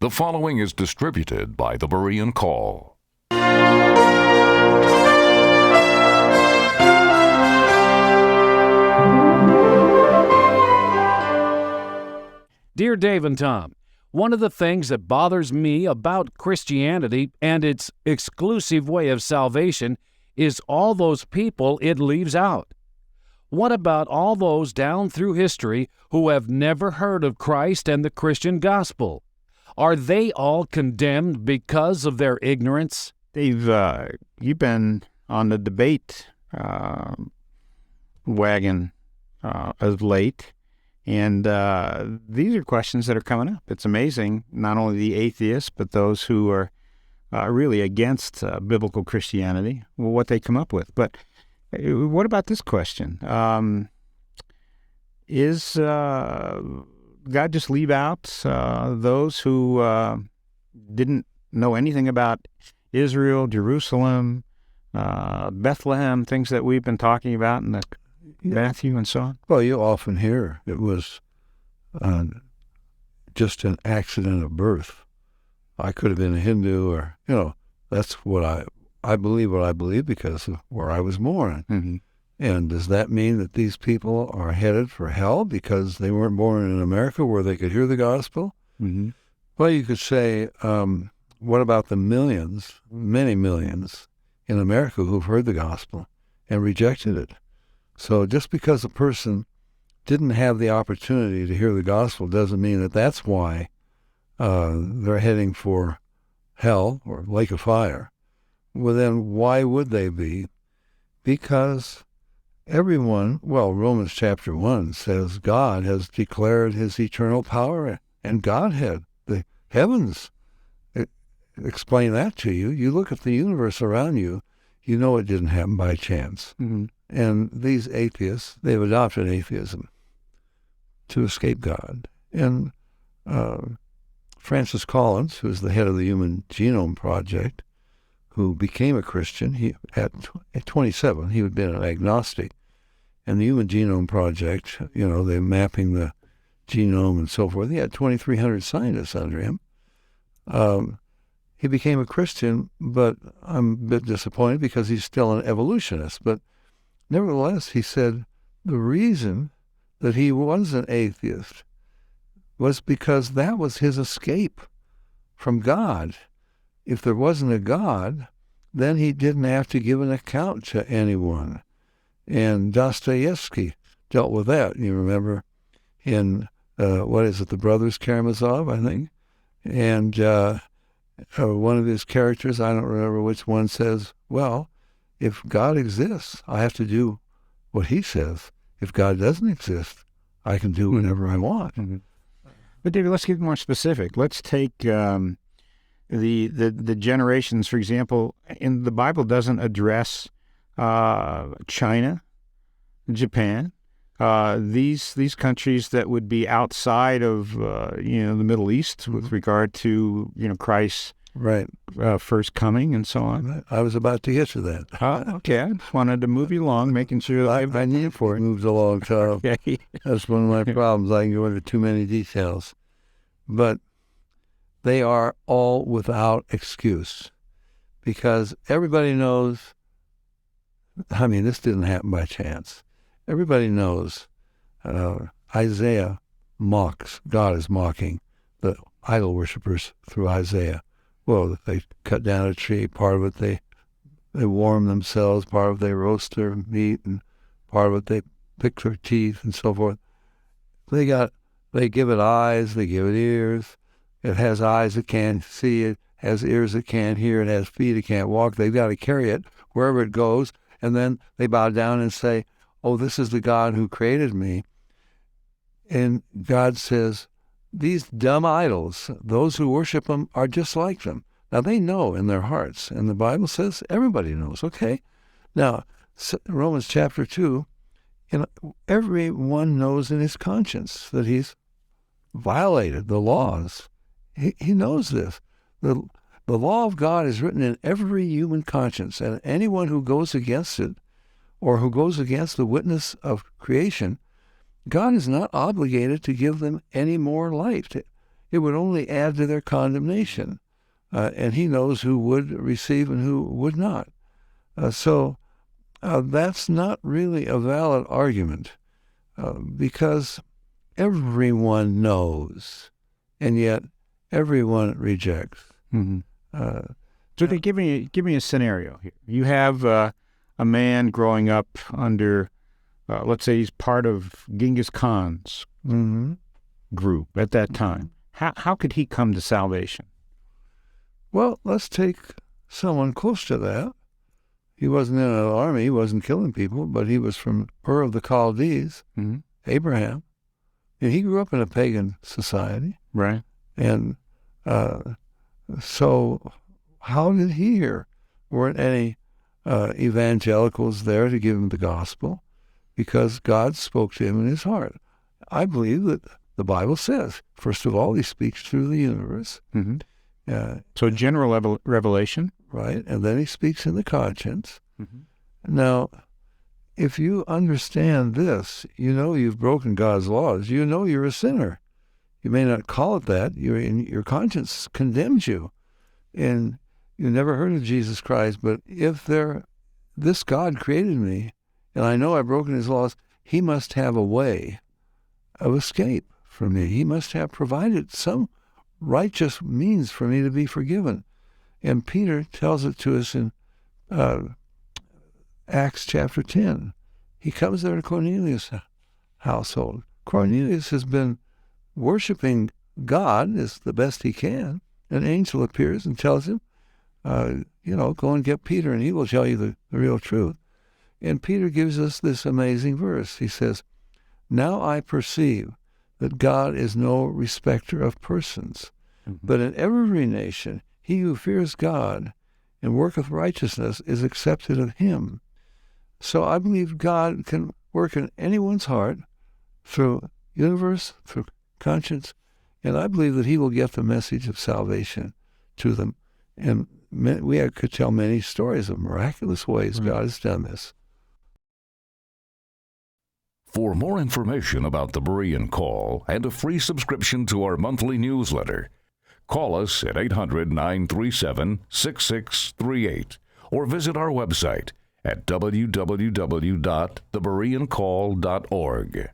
The following is distributed by the Berean Call. Dear Dave and Tom, one of the things that bothers me about Christianity and its exclusive way of salvation is all those people it leaves out. What about all those down through history who have never heard of Christ and the Christian gospel? Are they all condemned because of their ignorance? Dave, you've been on the debate wagon of late, and these are questions that are coming up. It's amazing, not only the atheists, but those who are really against biblical Christianity, what they come up with. But what about this question? Is God just leave out those who didn't know anything about Israel, Jerusalem, Bethlehem, things that we've been talking about in the Matthew and so on? Well, you often hear it was just an accident of birth. I could have been a Hindu, or, that's what I believe what I believe because of where I was born. Mm-hmm. And does that mean that these people are headed for hell because they weren't born in America where they could hear the gospel? Mm-hmm. Well, you could say, what about the millions, many millions in America who've heard the gospel and rejected it? So just because a person didn't have the opportunity to hear the gospel doesn't mean that that's why they're heading for hell or lake of fire. Well, then why would they be? Because everyone, Romans chapter 1 says God has declared his eternal power and Godhead. The heavens explain that to you. You look at the universe around you, you know it didn't happen by chance. Mm-hmm. And these atheists, they've adopted atheism to escape God. And Francis Collins, who's the head of the Human Genome Project, who became a Christian, at 27, he had been an agnostic. And the Human Genome Project, they're mapping the genome and so forth. He had 2,300 scientists under him. He became a Christian, but I'm a bit disappointed because he's still an evolutionist. But nevertheless, he said the reason that he was an atheist was because that was his escape from God. If there wasn't a God, then he didn't have to give an account to anyone. And Dostoevsky dealt with that, you remember, in, The Brothers Karamazov, I think. And one of his characters, I don't remember which one, says, well, if God exists, I have to do what he says. If God doesn't exist, I can do whatever I want. Mm-hmm. But David, let's get more specific. Let's take the generations, for example. In the Bible doesn't address China, Japan, these countries that would be outside of the Middle East with regard to Christ's first coming and so on. I was about to get to that. Okay, I just wanted to move you along, making sure that I need for it. Moved along, Tom. Okay. That's one of my problems. I can go into too many details. But they are all without excuse because everybody knows, this didn't happen by chance. Everybody knows Isaiah mocks, God is mocking the idol worshipers through Isaiah. Well, they cut down a tree, part of it they warm themselves, part of it they roast their meat, and part of it they pick their teeth and so forth. They give it eyes, they give it ears. It has eyes that can't see, it has ears that can't hear, it has feet it can't walk. They've got to carry it wherever it goes, and then they bow down and say, oh, this is the God who created me. And God says, these dumb idols, those who worship them are just like them. Now, they know in their hearts, and the Bible says everybody knows, okay? Now, Romans chapter 2, everyone knows in his conscience that he's violated the laws. He knows this. The law of God is written in every human conscience, and anyone who goes against it or who goes against the witness of creation, God is not obligated to give them any more life. it would only add to their condemnation. And he knows who would receive and who would not. So that's not really a valid argument because everyone knows, and yet everyone rejects. Mm-hmm. So give me a scenario here. You have a man growing up under, let's say he's part of Genghis Khan's group at that time. How could he come to salvation? Well, let's take someone close to that. He wasn't in an army, he wasn't killing people, but he was from Ur of the Chaldees, Abraham. And he grew up in a pagan society. Right. And so how did he hear? Weren't any evangelicals there to give him the gospel? Because God spoke to him in his heart. I believe that the Bible says, first of all, he speaks through the universe. Mm-hmm. So general revelation. Right, and then he speaks in the conscience. Mm-hmm. Now, if you understand this, you know you've broken God's laws. You know you're a sinner. You may not call it that. Your conscience condemns you. And you never heard of Jesus Christ, but if this God created me, and I know I've broken his laws, he must have a way of escape from me. He must have provided some righteous means for me to be forgiven. And Peter tells it to us in Acts chapter 10. He comes there to Cornelius' household. Cornelius has been worshiping God as the best he can. An angel appears and tells him, go and get Peter and he will tell you the real truth. And Peter gives us this amazing verse. He says, "Now I perceive that God is no respecter of persons, but in every nation he who fears God and worketh righteousness is accepted of him." So I believe God can work in anyone's heart through universe, through conscience, and I believe that he will get the message of salvation to them. And we could tell many stories of miraculous ways God has done this. For more information about the Berean Call and a free subscription to our monthly newsletter, call us at 800-937-6638 or visit our website at www.thebereancall.org.